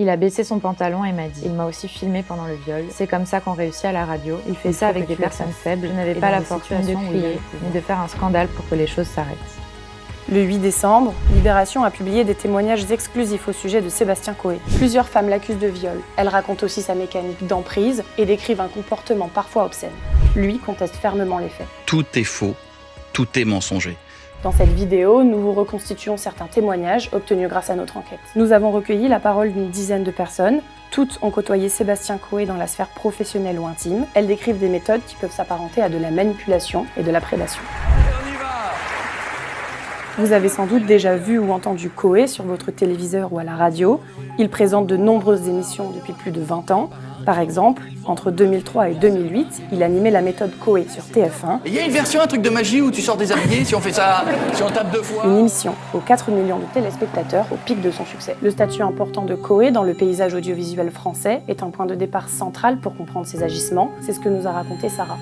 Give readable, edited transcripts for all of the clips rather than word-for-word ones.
Il a baissé son pantalon et m'a dit « Il m'a aussi filmé pendant le viol. C'est comme ça qu'on réussit à la radio. Il fait ça avec des personnes faibles. Je n'avais pas la force ni de crier, ni de faire un scandale pour que les choses s'arrêtent. » Le 8 décembre, Libération a publié des témoignages exclusifs au sujet de Sébastien Coé. Plusieurs femmes l'accusent de viol. Elles racontent aussi sa mécanique d'emprise et décrivent un comportement parfois obscène. Lui conteste fermement les faits. Tout est faux, tout est mensonger. Dans cette vidéo, nous vous reconstituons certains témoignages obtenus grâce à notre enquête. Nous avons recueilli la parole d'une dizaine de personnes. Toutes ont côtoyé Sébastien Coé dans la sphère professionnelle ou intime. Elles décrivent des méthodes qui peuvent s'apparenter à de la manipulation et de la prédation. Vous avez sans doute déjà vu ou entendu Coé sur votre téléviseur ou à la radio. Il présente de nombreuses émissions depuis plus de 20 ans. Par exemple, entre 2003 et 2008, il animait la méthode Coé sur TF1. Il y a une version, un truc de magie où tu sors déshabillé si on fait ça, si on tape 2 fois. Une émission aux 4 millions de téléspectateurs au pic de son succès. Le statut important de Coé dans le paysage audiovisuel français est un point de départ central pour comprendre ses agissements. C'est ce que nous a raconté Sarah.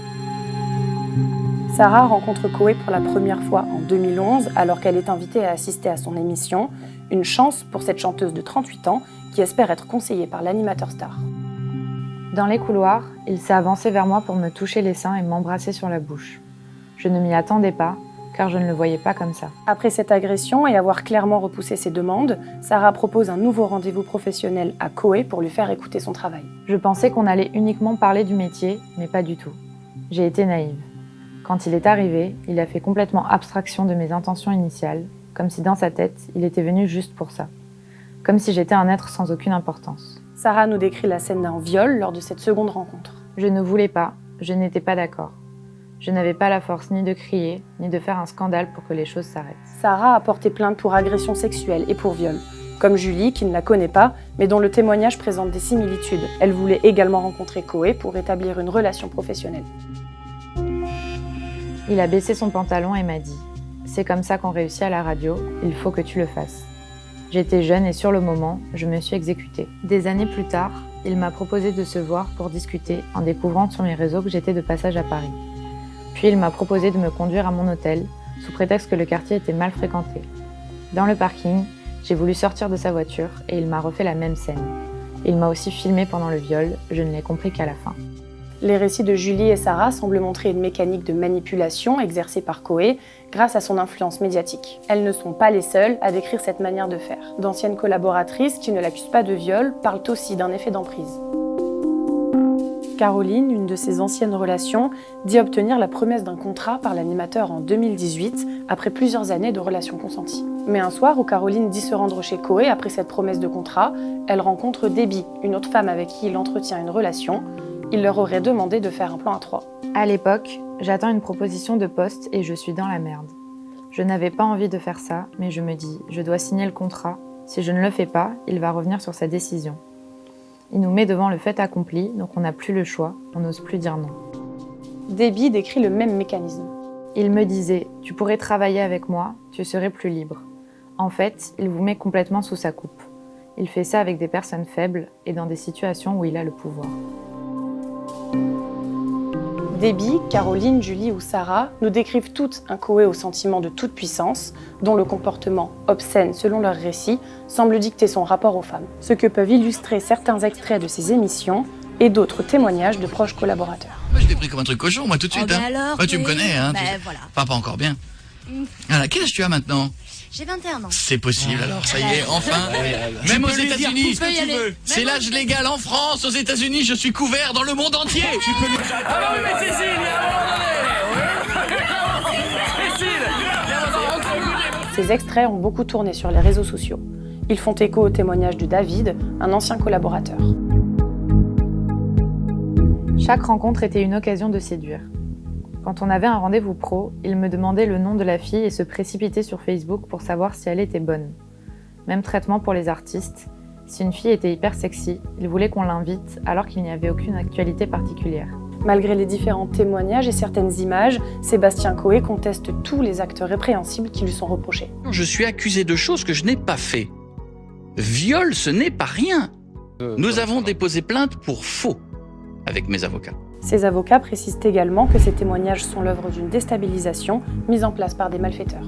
Sarah rencontre Coé pour la première fois en 2011 alors qu'elle est invitée à assister à son émission. Une chance pour cette chanteuse de 38 ans qui espère être conseillée par l'animateur star. Dans les couloirs, il s'est avancé vers moi pour me toucher les seins et m'embrasser sur la bouche. Je ne m'y attendais pas, car je ne le voyais pas comme ça. Après cette agression et avoir clairement repoussé ses demandes, Sarah propose un nouveau rendez-vous professionnel à Coé pour lui faire écouter son travail. Je pensais qu'on allait uniquement parler du métier, mais pas du tout. J'ai été naïve. Quand il est arrivé, il a fait complètement abstraction de mes intentions initiales, comme si dans sa tête, il était venu juste pour ça. Comme si j'étais un être sans aucune importance. Sarah nous décrit la scène d'un viol lors de cette seconde rencontre. Je ne voulais pas, je n'étais pas d'accord. Je n'avais pas la force ni de crier, ni de faire un scandale pour que les choses s'arrêtent. Sarah a porté plainte pour agression sexuelle et pour viol. Comme Julie, qui ne la connaît pas, mais dont le témoignage présente des similitudes. Elle voulait également rencontrer Coé pour établir une relation professionnelle. Il a baissé son pantalon et m'a dit « C'est comme ça qu'on réussit à la radio, il faut que tu le fasses. » J'étais jeune et sur le moment, je me suis exécutée. Des années plus tard, il m'a proposé de se voir pour discuter en découvrant sur mes réseaux que j'étais de passage à Paris. Puis il m'a proposé de me conduire à mon hôtel, sous prétexte que le quartier était mal fréquenté. Dans le parking, j'ai voulu sortir de sa voiture et il m'a refait la même scène. Il m'a aussi filmé pendant le viol, je ne l'ai compris qu'à la fin. Les récits de Julie et Sarah semblent montrer une mécanique de manipulation exercée par Coé grâce à son influence médiatique. Elles ne sont pas les seules à décrire cette manière de faire. D'anciennes collaboratrices qui ne l'accusent pas de viol parlent aussi d'un effet d'emprise. Caroline, une de ses anciennes relations, dit obtenir la promesse d'un contrat par l'animateur en 2018, après plusieurs années de relations consenties. Mais un soir où Caroline dit se rendre chez Coé après cette promesse de contrat, elle rencontre Debbie, une autre femme avec qui il entretient une relation. Il leur aurait demandé de faire un plan à 3. À l'époque, j'attends une proposition de poste et je suis dans la merde. Je n'avais pas envie de faire ça, mais je me dis, je dois signer le contrat. Si je ne le fais pas, il va revenir sur sa décision. Il nous met devant le fait accompli, donc on n'a plus le choix, on n'ose plus dire non. Debbie décrit le même mécanisme. Il me disait, tu pourrais travailler avec moi, tu serais plus libre. En fait, il vous met complètement sous sa coupe. Il fait ça avec des personnes faibles et dans des situations où il a le pouvoir. Debbie, Caroline, Julie ou Sarah nous décrivent toutes un Coé au sentiment de toute puissance, dont le comportement obscène selon leur récit semble dicter son rapport aux femmes. Ce que peuvent illustrer certains extraits de ces émissions et d'autres témoignages de proches collaborateurs. Moi, je t'ai pris comme un truc cochon, moi, tout de suite. Alors, tu me connais, hein. voilà. Enfin, pas encore bien. Alors, quel âge tu as maintenant? J'ai 21 ans. C'est possible, alors, ça y est, enfin. Même aux États-Unis, c'est l'âge légal en France. Aux États-Unis, je suis couvert dans le monde entier. Tu peux lui... Ah bah oui, mais Cécile, il y a un moment donné. Cécile, Ces extraits ont beaucoup tourné sur les réseaux sociaux. Ils font écho au témoignage de David, un ancien collaborateur. Chaque rencontre était une occasion de séduire. Quand on avait un rendez-vous pro, il me demandait le nom de la fille et se précipitait sur Facebook pour savoir si elle était bonne. Même traitement pour les artistes. Si une fille était hyper sexy, il voulait qu'on l'invite alors qu'il n'y avait aucune actualité particulière. Malgré les différents témoignages et certaines images, Sébastien Coé conteste tous les actes répréhensibles qui lui sont reprochés. Je suis accusé de choses que je n'ai pas fait. Viol, ce n'est pas rien. Nous avons déposé plainte pour faux avec mes avocats. Ces avocats précisent également que ces témoignages sont l'œuvre d'une déstabilisation mise en place par des malfaiteurs.